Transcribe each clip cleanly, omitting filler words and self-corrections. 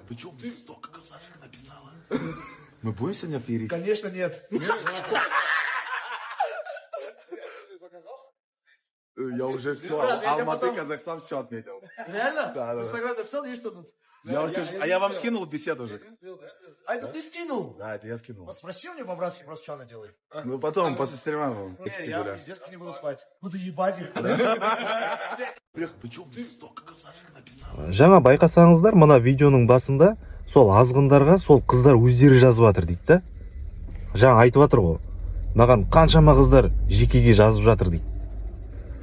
Почему ты столько казашек написала? Мы будем сегодня феерить? Конечно, нет. Я уже все, Брат, я тебя Алматы, потом- Казахстан, все отметил. Реально? Да. В Инстаграме написал, есть что тут? Я вам скинул беседу уже. А это ты скинул? Да, это я скинул. Вот спроси у него по-братски, просто что она делает. Ну потом, после стрима вам тексте Я гуляю. пиздец не буду спать. Буду ебать их. Почему ты столько казашек написала? Жаңа байқасаңыздар, мына видеоның басында сол азғындарға сол қыздар өздері жазып жатыр дейді да. Жаңа айтып жатыр ғой. Маған қаншама қыздар жекеге жазып жатыр дейді.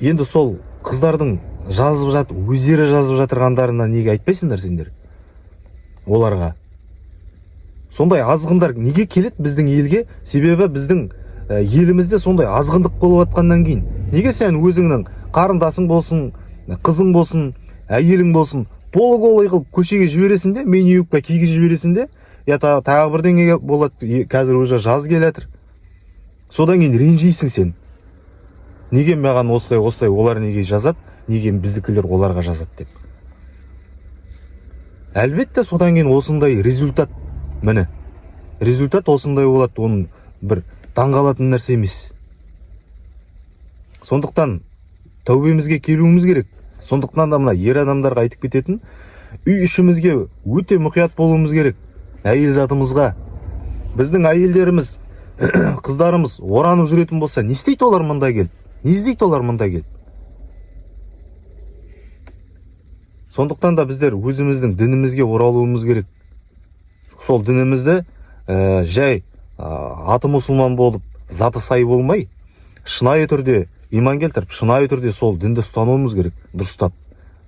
Енді сол қыздардың жазып жатыр, өздері жазып жатырғандарына неге айтпайсыңдар сендер? Оларға. Сондай азғындар неге келеді біздің елге? Себебі біздің елімізде сондай азғындық болып жатқаннан кейін. Неге сен өзіңнің қарындасың болсын, қызың болсын, әйелің болсын, полы-голый қылып көшеге жібересің де, мини-юбка киіп жібересің де, я тағы бірдеңеге болады, қазір уже жаз келатыр. Содан кейін ренжисің сен. Неге маған осылай, олар неге жазады, неге біздікілер оларға жазады деп. Әлбетте содан кейін осындай результат, міне. Результат осындай болады, оның бір таңғалатын нәрсе емес. Сондықтан тәубемізге келуіміз керек. Сондықтан да мына ер адамдарға айтып кететін, үй ішімізге өте мұқият болуымыз керек. Әйел затымызға. Біздің әйелдеріміз, қыздарымыз оранып жүретін болса, не істейді олар мұнда келіп? Не іздейді олар мұнда келіп? Сондықтан да біздер өзіміздің дінімізге оралуымыз керек. Сол дінімізді жай аты мұсылман болып, заты сай болмай, шынайы түрде иман келтіріп, шынайы түрде сол дінді ұстануымыз керек, дұрыстап.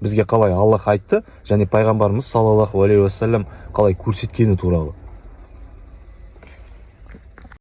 Бізге қалай Аллах айтты, және пайғамбарымыз саллаллаху алейхи уассалам қалай көрсеткені туралы.